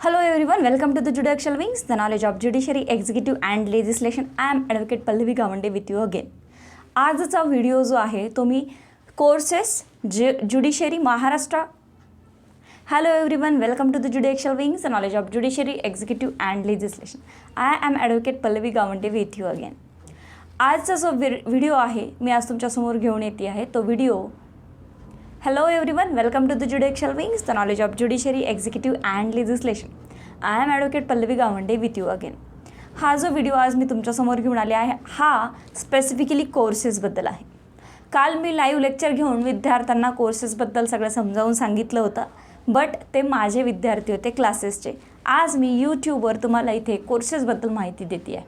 Hello everyone, welcome to the Judicial Wings, the knowledge of judiciary, executive and legislation. I am Advocate Pallavi Gawande with you again. आजचा व्हिडिओ जो आहे तो मी courses judiciary Maharashtra. Hello everyone, welcome to the Judicial Wings, the knowledge of judiciary, executive and legislation. I am Advocate Pallavi Gawande with you again. आजचा जो video आहे मी आज तुमच्यासमोर घेऊन येते आहे तो video. Hello everyone, welcome to the Judicial Wings, the knowledge of judiciary, executive and legislation. I am Advocate Pallavi Gawande with you again. हा जो व्हिडिओ आज मी तुमच्यासमोर घेऊन आले आहे हा स्पेसिफिकली कोर्सेसबद्दल आहे. काल मी लाईव्ह लेक्चर घेऊन विद्यार्थ्यांना कोर्सेसबद्दल सगळं समजावून सांगितलं होतं, बट ते माझे विद्यार्थी होते क्लासेसचे. आज मी यूट्यूबवर तुम्हाला इथे कोर्सेसबद्दल माहिती देते आहे.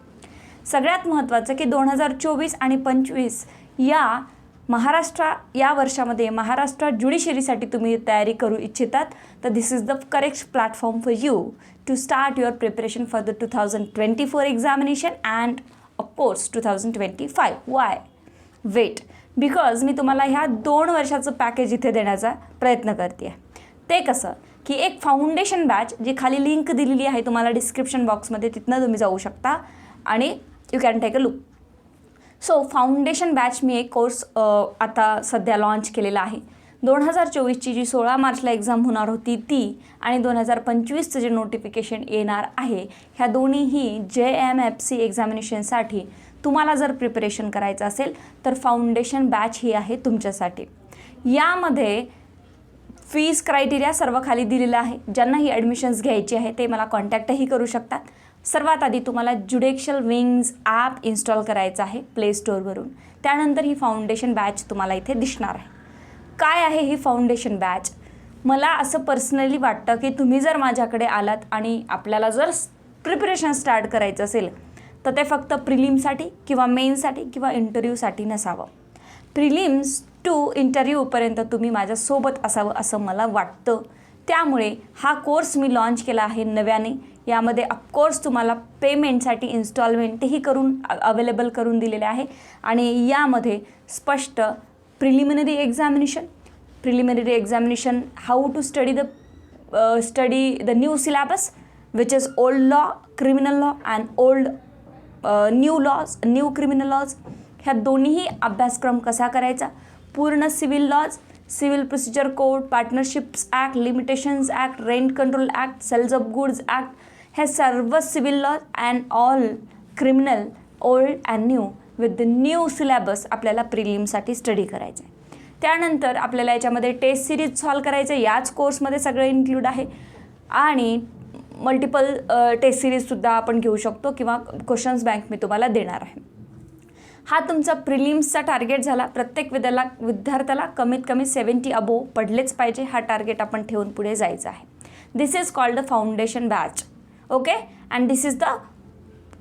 सगळ्यात महत्त्वाचं की 2024 आणि 2025 या महाराष्ट्र या वर्षामध्ये महाराष्ट्र ज्युडिशरीसाठी तुम्ही तयारी करू इच्छितात तर this is the correct platform for you to start your preparation for the 2024 examination and of course 2025. Why wait, because मी तुम्हाला ह्या 2 वर्षाचं पॅकेज इथे देण्याचा प्रयत्न करते आहे. ते कसं की एक फाउंडेशन बॅच जी खाली लिंक दिलेली आहे तुम्हाला डिस्क्रिप्शन बॉक्समध्ये, तिथनं तुम्ही जाऊ शकता आणि you can take a look. So foundation batch मी एक कोर्स आता सध्या लॉन्च केलेला आहे. 2024ची जी 16 मार्चला एक्झाम होणार होती ती आणि 2025चं जे नोटिफिकेशन येणार आहे ह्या दोन्हीही JMFC एक्झामिनेशनसाठी तुम्हाला जर प्रिपरेशन करायचं असेल तर फाउंडेशन बॅच ही आहे तुमच्यासाठी. यामध्ये फीज क्रायटेरिया सर्व खाली दिलेला आहे. ज्यांना ही ॲडमिशन्स घ्यायची आहे ते मला कॉन्टॅक्टही करू शकतात. सर्वात आधी तुम्हाला ज्युडिशियल विंग्स ॲप इन्स्टॉल करायचं आहे प्ले स्टोअरवरून. त्यानंतर ही फाउंडेशन बॅच तुम्हाला इथे दिसणार आहे. काय आहे ही फाउंडेशन बॅच? मला असं पर्सनली वाटतं की तुम्ही जर माझ्याकडे आलात आणि आपल्याला जर प्रिपरेशन स्टार्ट करायचं असेल तर ते फक्त प्रिलिम्ससाठी किंवा मेन्ससाठी किंवा इंटरव्ह्यूसाठी नसावं. प्रिलिम्स टू इंटरव्ह्यूपर्यंत तुम्ही माझ्यासोबत असावं असं मला वाटतं. त्यामुळे हा कोर्स मी लॉन्च केला आहे नव्याने. यामध्ये ऑफकोर्स तुम्हाला पेमेंटसाठी इन्स्टॉलमेंटही करून अवेलेबल करून दिलेले आहे आणि यामध्ये स्पष्ट preliminary examination how to study the new syllabus which is old law, criminal law and new criminal laws, ह्या दोन्हीही अभ्यासक्रम कसा करायचा, पूर्ण civil laws, civil procedure code, partnerships act, limitations act, rent control act, sales of goods act, हे सर्व civil law and all criminal old and new with the new syllabus आपल्याला प्रिलिमसाठी स्टडी करायचं आहे. त्यानंतर आपल्याला याच्यामध्ये टेस्ट सिरीज सॉल्व करायचं आहे. याच कोर्समध्ये सगळं इन्क्लूड आहे आणि मल्टिपल टेस्ट सिरीजसुद्धा आपण घेऊ शकतो किंवा क्वेश्चन्स बँक मी तुम्हाला देणार आहे. हा तुमचा प्रिलिम्सचा टार्गेट झाला. प्रत्येक विद्यार्थ्याला कमीत कमी 70 अबोव पडलेच पाहिजे. हा टार्गेट आपण ठेवून पुढे जायचं आहे. This is called the foundation batch. Okay, and this is the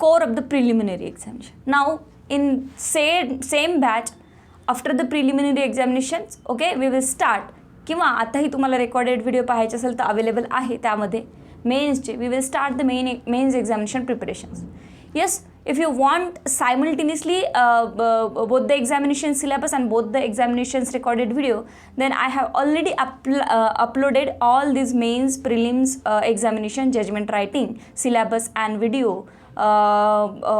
core of the preliminary examination. Now in same batch after the preliminary examinations, okay, we will start किंवा आताही तुम्हाला रेकॉर्डेड व्हिडिओ पाहायचे असेल तर अवेलेबल आहे त्यामध्ये मेन्सचे. We will start the mains examination preparations. Yes, if you want simultaneously both the examination syllabus and both the examinations recorded video, then I have already uploaded all these mains, prelims, examination, judgment writing, syllabus and video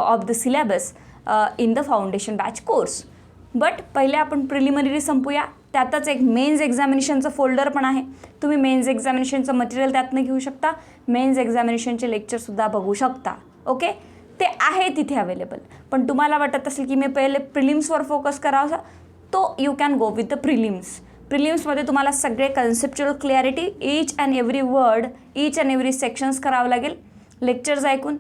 of the syllabus in the foundation batch course. But पहिले आपण preliminary संपूया. त्यातच एक men's एक्झामिनेशनचं folder पण आहे. तुम्ही men's एक्झामिनेशनचं material त्यातनं घेऊ शकता. मेन्स एक्झामिनेशनचे लेक्चरसुद्धा बघू शकता. ओके, ते आहे तिथे अवेलेबल. पण तुम्हाला वाटत असेल की मी पहिले प्रिलिम्सवर फोकस करावा तो you can go with the prelims. प्रिलिम्समध्ये तुम्हाला सगळे conceptual clarity, each and every word, each and every sections करावं लागेल लेक्चर्स ऐकून.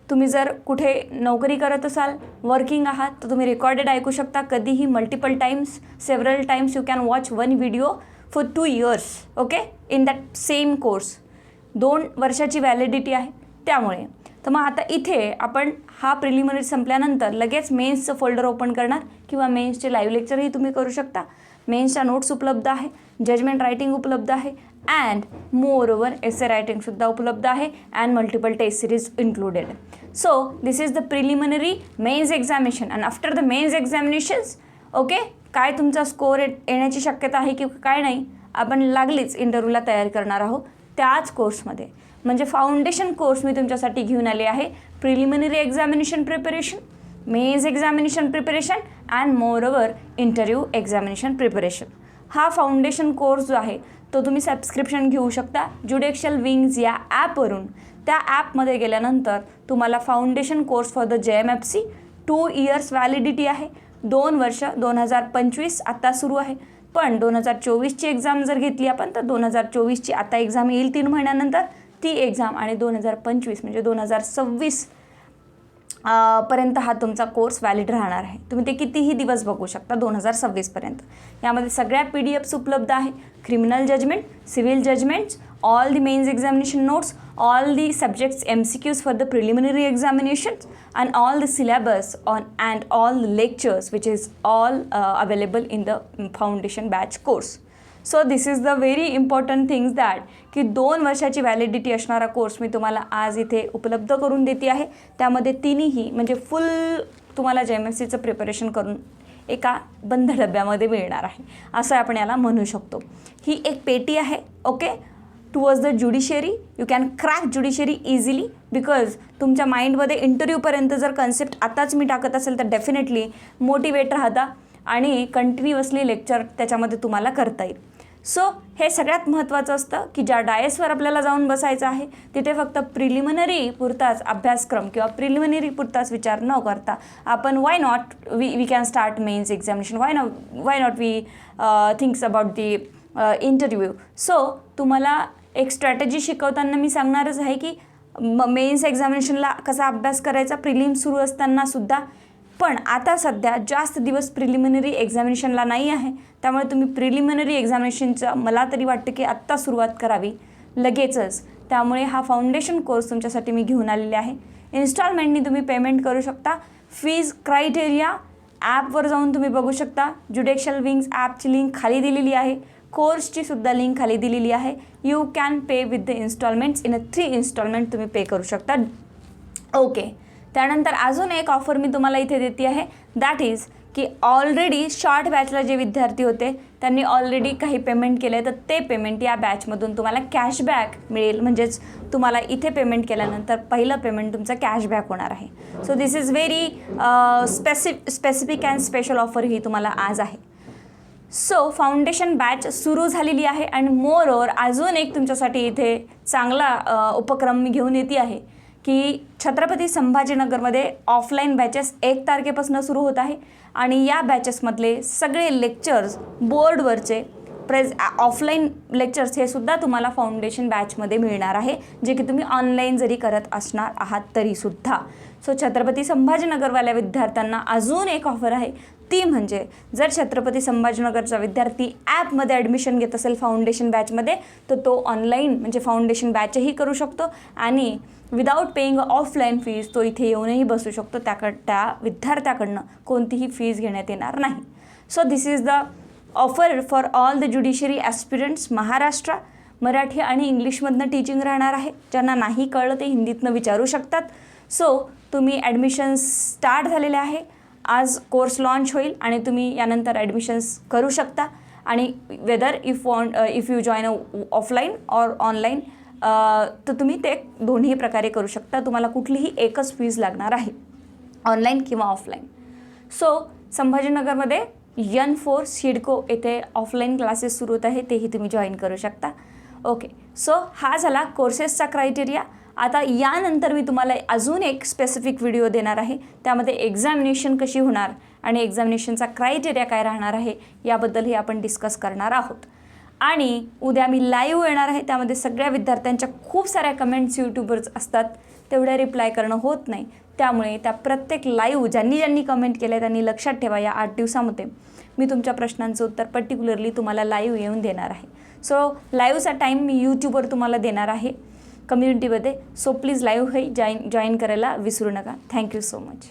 तुम्ही जर कुठे नोकरी करत असाल, वर्किंग आहात, तर तुम्ही रेकॉर्डेड ऐकू शकता कधीही multiple times, several times. You can watch one video for 2 years. Okay, in that same course. 2 वर्षाची व्हॅलिडिटी आहे त्यामुळे. तर मग आता इथे आपण हा प्रिलिमिनरी संपल्यानंतर लगेच मेन्सचं फोल्डर ओपन करणार किंवा मेन्सचे लाईव्ह लेक्चरही तुम्ही करू शकता. मेन्सच्या नोट्स उपलब्ध आहे, जजमेंट रायटिंग उपलब्ध आहे अँड मोर ओव्हर एसे रायटिंगसुद्धा उपलब्ध आहे and multiple test series included. So this is the preliminary mains examination and after the mains examinations okay काय तुमचा स्कोर येण्याची शक्यता आहे की काय नाही आपण लागलीच इंटरव्ह्यूला तयार करणार आहोत. त्याच कोर्समध्ये, म्हणजे फाउंडेशन कोर्स मी तुमच्यासाठी घेऊन आले आहे. Preliminary examination preparation, mains examination preparation and moreover interview examination preparation. हा फाउंडेशन कोर्स जो आहे तो तुम्ही सबस्क्रिप्शन घेऊ शकता ज्युडिशियल विंग्स या ॲपवरून. त्या ॲपमध्ये गेल्यानंतर तुम्हाला foundation course for the JMFC 2 years validity आहे. 2 वर्ष, 2025 आत्ता सुरू आहे, पण 2024ची एक्झाम जर घेतली आपण तर 2024ची आता एक्झाम येईल 3 महिन्यानंतर, ती एक्झाम आणि 2025 म्हणजे 2026 पर्यंत हा तुमचा कोर्स व्हॅलिड राहणार आहे. तुम्ही ते कितीही दिवस बघू शकता 2026 पर्यंत. यामध्ये सगळ्या PDFs उपलब्ध आहे. Criminal judgment, civil judgments, all the mains examination notes, all the subjects MCQs for the preliminary examinations, and all the syllabus and all the lectures which is all available in the foundation batch course. So this is the very important things that की 2 वर्षाची validity असणारा course मी तुम्हाला आज इथे उपलब्ध करून देते आहे. त्यामध्ये तिन्ही म्हणजे फुल तुम्हाला JMFCचं प्रिपरेशन करून एका बंद डब्यामध्ये मिळणार आहे, असं आपण याला म्हणू शकतो. ही एक पेटी आहे. Okay, towards the judiciary. You can crack judiciary easily because तुमच्या माइंडमध्ये इंटरव्ह्यूपर्यंत जर कन्सेप्ट आताच मी टाकत असेल तर डेफिनेटली मोटिवेट राहता आणि कंटिन्युअसली लेक्चर त्याच्यामध्ये तुम्हाला करता येईल. सो हे सगळ्यात महत्त्वाचं असतं की ज्या डायसवर आपल्याला जाऊन बसायचं आहे तिथे फक्त प्रिलिमिनरी पुरताच अभ्यासक्रम किंवा प्रिलिमिनरी पुरताच विचार न करता आपण why not we can start mains examination, why not we thinks about the interview. So तुम्हाला एक स्ट्रॅटेजी शिकवताना मी सांगणारच आहे की मेन्स एक्झामिनेशनला कसा अभ्यास करायचा प्रिलिम सुरू असतानासुद्धा. पण आता सध्या जास्त दिवस प्रिलिमिनरी एक्झामिनेशनला नाही आहे, त्यामुळे तुम्ही प्रिलिमिनरी एक्झामिनेशनचं मला तरी वाटतं की आत्ता सुरुवात करावी लगेचच. त्यामुळे हा फाउंडेशन कोर्स तुमच्यासाठी मी घेऊन आलेले आहे. इन्स्टॉलमेंटनी तुम्ही पेमेंट करू शकता. फीज क्रायटेरिया ॲपवर जाऊन तुम्ही बघू शकता. ज्युडिशियल विंग्स ॲपची लिंक खाली दिलेली आहे, कोर्सची सुद्धा लिंक खाली दिलेली आहे. You can pay with the instalments in 3 instalment तुम्ही पे करू शकता. ओके, त्यानंतर अजून एक ऑफर मी तुम्हाला इथे देते आहे. दॅट इज की ऑलरेडी शॉर्ट बॅचला जे विद्यार्थी होते त्यांनी ऑलरेडी काही पेमेंट केलं आहे, तर ते पेमेंट या बॅचमधून तुम्हाला कॅशबॅक मिळेल. म्हणजेच तुम्हाला इथे पेमेंट केल्यानंतर पहिलं पेमेंट तुमचं कॅशबॅक होणार आहे. So this is very specific and special offer ही तुम्हाला आज आहे. सो फाउंडेशन बॅच सुरू झालेली आहे आणि मोर ओव्हर अजून एक तुमच्यासाठी इथे चांगला उपक्रम मी घेऊन येते आहे की छत्रपती संभाजीनगरमध्ये ऑफलाईन बॅचेस 1 तारखेपासून सुरू होत आहे आणि या बॅचेसमधले सगळे लेक्चर्स बोर्डवरचे ऑफलाईन लेक्चर्स हे सुद्धा तुम्हाला फाउंडेशन बॅचमध्ये मिळणार आहे, जे की तुम्ही ऑनलाईन जरी करत असणार आहात तरीसुद्धा. सो छत्रपती संभाजीनगरवाल्या विद्यार्थ्यांना अजून एक ऑफर आहे, ती म्हणजे जर छत्रपती संभाजीनगरचा विद्यार्थी ॲपमध्ये ॲडमिशन घेत असेल फाउंडेशन बॅचमध्ये तर तो ऑनलाईन म्हणजे फाउंडेशन बॅचही करू शकतो आणि विदाऊट पेईंग ऑफलाईन फीज तो इथे येऊनही बसू शकतो. त्या विद्यार्थ्याकडनं कोणतीही फीज घेण्यात येणार नाही. So this is the offer for all the judiciary aspirants Maharashtra. Marathi आणि इंग्लिशमधनं टीचिंग राहणार आहे. ज्यांना नाही कळलं ते हिंदीतनं विचारू शकतात. सो तुम्ही ॲडमिशन्स स्टार्ट झालेले आहे. आज कोर्स लॉन्च होईल आणि तुम्ही यानंतर ॲडमिशन्स करू शकता आणि whether if you join offline or online तर तुम्ही ते दोन्ही प्रकारे करू शकता. तुम्हाला कुठलीही एकच फीज लागणार आहे, ऑनलाईन किंवा ऑफलाईन. सो संभाजीनगरमध्ये N4 सिडको येथे ऑफलाईन क्लासेस सुरू होत आहे, तेही तुम्ही जॉईन करू शकता. ओके, सो हा झाला कोर्सेसचा क्रायटेरिया. आता यानंतर मी तुम्हाला अजून एक स्पेसिफिक व्हिडिओ देणार आहे, त्यामध्ये एक्झामिनेशन कशी होणार आणि एक्झामिनेशनचा क्रायटेरिया काय राहणार आहे याबद्दलही आपण डिस्कस करणार आहोत. आणि उद्या मी लाईव्ह येणार आहे, त्यामध्ये सगळ्या विद्यार्थ्यांच्या खूप साऱ्या कमेंट्स यूट्यूबवरच असतात, तेवढ्या रिप्लाय करणं होत नाही. त्यामुळे त्या प्रत्येक लाईव्ह ज्यांनी कमेंट केलं त्यांनी लक्षात ठेवा, या 8 दिवसामध्ये मी तुमच्या प्रश्नांचं उत्तर पर्टिक्युलरली तुम्हाला लाईव्ह येऊन देणार आहे. सो लाईव्हचा टाईम मी यूट्यूबवर तुम्हाला देणार आहे कम्युनिटीमध्ये. सो प्लीज लाईव्ह हे जॉईन करायला विसरू नका. Thank you so much.